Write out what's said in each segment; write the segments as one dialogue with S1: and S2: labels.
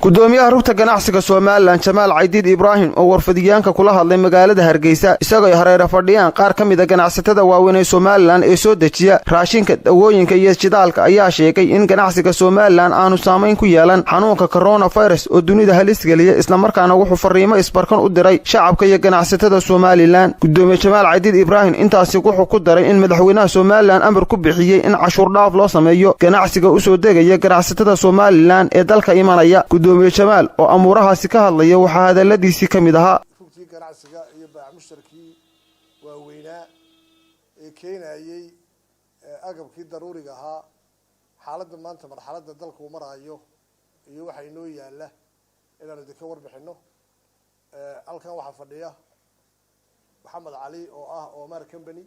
S1: gudoomiyaha rugta ganacsiga Soomaaliland Jamaal Caydiid Ibraahim oo warfadiyaanka kula hadlay magaalada Hargeysa isagoo hareer fadhiyaan qaar ka mid ah ganacsatada waaweyn ee Soomaaliland ee soo dejiya raashinka dawooyinka iyo shidaalka ayaa sheegay in ganacsiga Soomaaliland aanu saameyn ku yeelan xanuunka coronavirus oo dunida halis galiya isla markaana wuxuu fariimo isbarkan u diray shacabka iyo ganacsatada Soomaaliland. Gudoomiye Jamaal Caydiid Ibraahim intaasi wuxuu ku daray in madaxweynaha Soomaaliland amar ku bixiyay in cashuur dhaaf loo sameeyo ganacsiga u soo degaya ganacsatada Soomaaliland ee dalka imanaya. gudoomiye Jamaal oo amurahaasi ka hadlaya waxa hadaladiisi kamid ahaa
S2: rugtii ganacsiga iyo baac mushtarkii waaweynaa ee keenayay agabkii daruuriga ahaa xaaladda maanta marxaladda dalka uu marayo iyo waxa inoo yaala inaan idinka warbixino. halkan waxaa fadhiya Maxamed Cali oo ah Omar Company,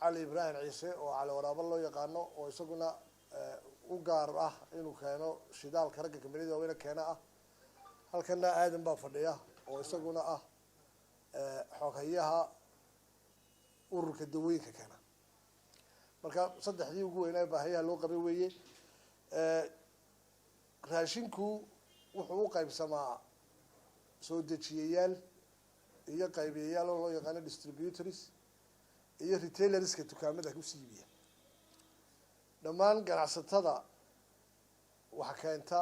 S2: Ali Ibrahim Ciise oo Cali Waraabo loo yaqaano oo isaguna u gaar ah inuu keeno shidaalka ragga kamida weena keena ah. halkana aadan baa fadhiya oo isaguna ah xogayaha ururka dawooyinka keena. marka saddexdii ugu weynaa baahiyaha loo qabay weeye. raashinku wuxuu u qaybsamaa soo dejiyayaal iyo qaybiyayaal oo loo yaqaan distributors iyo retailers ka dukaamada ku siibiya. dhammaan ganacsatada waxa keenta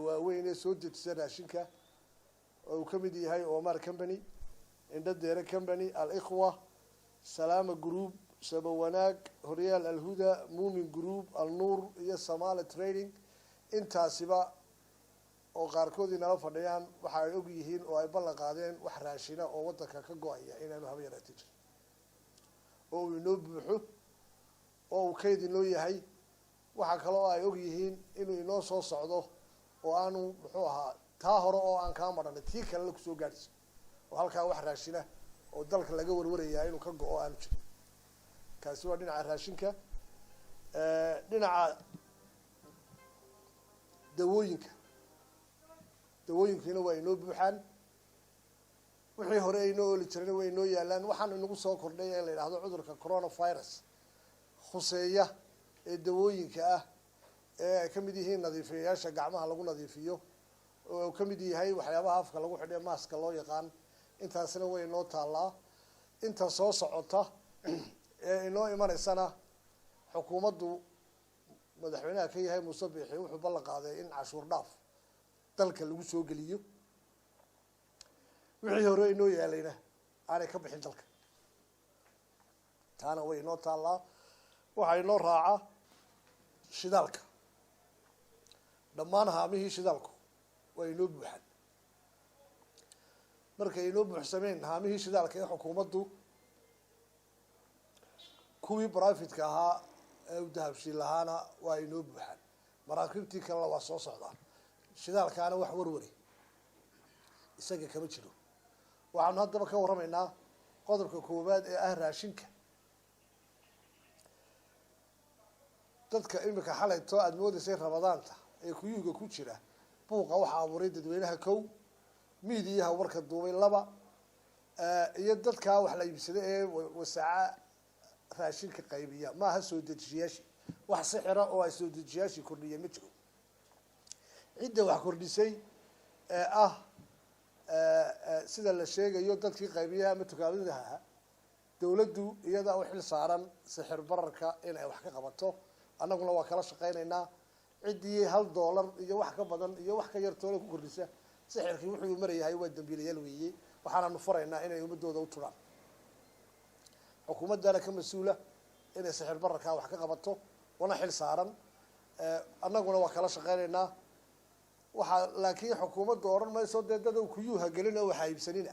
S2: waaweyn ee soo dejisa raashinka oo uu kamid yahay Omar Company, Indhadeere Company, Al-Ikhwa, Salama Group, Sabawanaag, Horyal Al-Huda, Muumin Group, Al-Nur iyo Somali Trading. intaasiba oo qaarkood inala fadhiyaan waxa ay og yihiin oo ay ballan qaadeen wax raashina oo wadanka ka go'aya inaanu haba yaraatid oo inoo buuxo oo uu kayd inoo yahay. waxa kale oo ay og yihiin inuu inoo soo socdo oo aanu muxuu ahaa taa hore oo aan ka maran tii kale ku soo gaarsiin oo halka wax raashina oo dalka laga warwaraya inuu ka go'o aanu jirin. kaasi waa dhinaca raashinka. dhinaca dawooyinkina waa inoo buuxaan. wixii hore inoo oli jireen way inoo yaalaan. waxaan inagu soo kordhay ee la yiraahdo cudurka coronavirus khuseeya ee dawooyinka ah ee kamid yihiin nadiifiyayaasha gacmaha lagu nadiifiyo oo kamid yahay waxyaabaha afka lagu xidhay maaska loo yaqaan. intaasina way inoo taalaa. inta soo socota ee inoo imaneysana xukuumaddu madaxweynaha ka yahay Muuse Biixi wuxuu ballan qaaday in cashuur dhaaf dalka lagu soo geliyo. wixii hore inoo yaalayna aanay ka bixin dalka. taana way inoo taalaa. waxaa inoo raaca shidaalka. dhammaan haamihii shidaalku waa inoo buuxaan. markay inoo buuxsameen haamihii shidaalka ee xukuumaddu kuwii profit-ka ahaa ee u dahabshiin lahaana waa inoo buuxaan. maraakiibtii kalena waa soo socdaan. shidaalkaana wax warwari isaga kama jiro. waxaanu haddaba ka warramaynaa qodobka koowaad ee ah raashinka. dadka imika xalayto aad moodaysay Ramadaanta ee kuyuga ku jira buuqa waxa abuuray dadweynaha kow, miidiyaha warka duubay laba, iyo dadka wax la iibsaday ee wasaaca raashinka qaybiya maaha soo dejiyayaasha. wax sixira oo ay soo dejiyayaasha kordhiyeen ma jiro. cidda wax kordhisay sida la sheegayo dadkii qaybiyaha ama dukaamadaha dawladdu iyada oo xil saaran sixir bararka in ay wax ka qabato. annaguna waa kala shaqeynaynaa. ciddii $1 iyo wax ka badan iyo wax ka yar toona ku kordhisa sixirkii wuxuu marayahay waa dambiilayaal weeye. waxaanu faraynaa inay ummadooda u turaan. xukuumadana ka mas'uula inay sixir bararka wax ka qabato wana xil saaran. annaguna waa kala shaqeynaynaa. waxa laakiin xukuumaddu oran mayso dad uu kuyuha galina waxa iibsanina.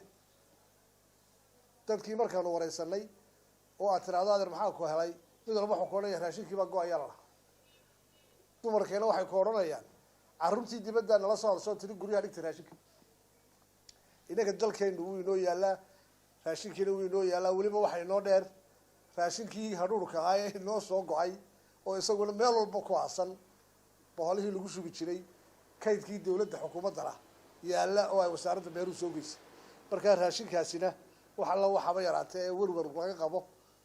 S2: dadkii markaanu wareysanay oo aad tiraahdo adeer maxaa ku helay mid walba wuxuu koonaya raashinkii baa go'aya la. dumarkeena waxay ku oranayaan carruurtii dibadda nala soo soo tiri guriga dhigta raashinka. inaga dalkeenu uu inoo yaala raashinkiina uu inoo yaala. waliba waxay noo dheer raashinkii hadhuurka ah ee noo soo go'ay oo isaguna meel walba ku aasan boqolihii lagu shubi jiray kaydkii dawladda xukuumadda ah yaala oo ay wasaaradda beeruhu soo geysay. marka raashinkaasina waxa la waxaba yaraatay ee warwar laga qabo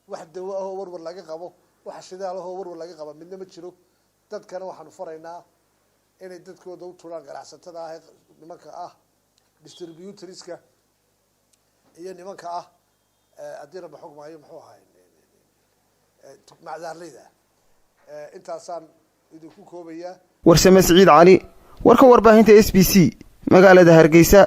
S2: wax dawo ah oo warwar laga qabo wax shidaal ah oo warwar laga qabo midna ma jiro. dadkana waxaanu faraynaa inay dadkooda u turaan ganacsatada ah nimanka ah distributorska iyo nimanka ah haddii rabbi xog maayo muxuu ahay macdaarleyda intaasaan idinku koobayaa.
S1: Warsame Siciid Cali warka warbaahinta SBC magaalada Hargeysa.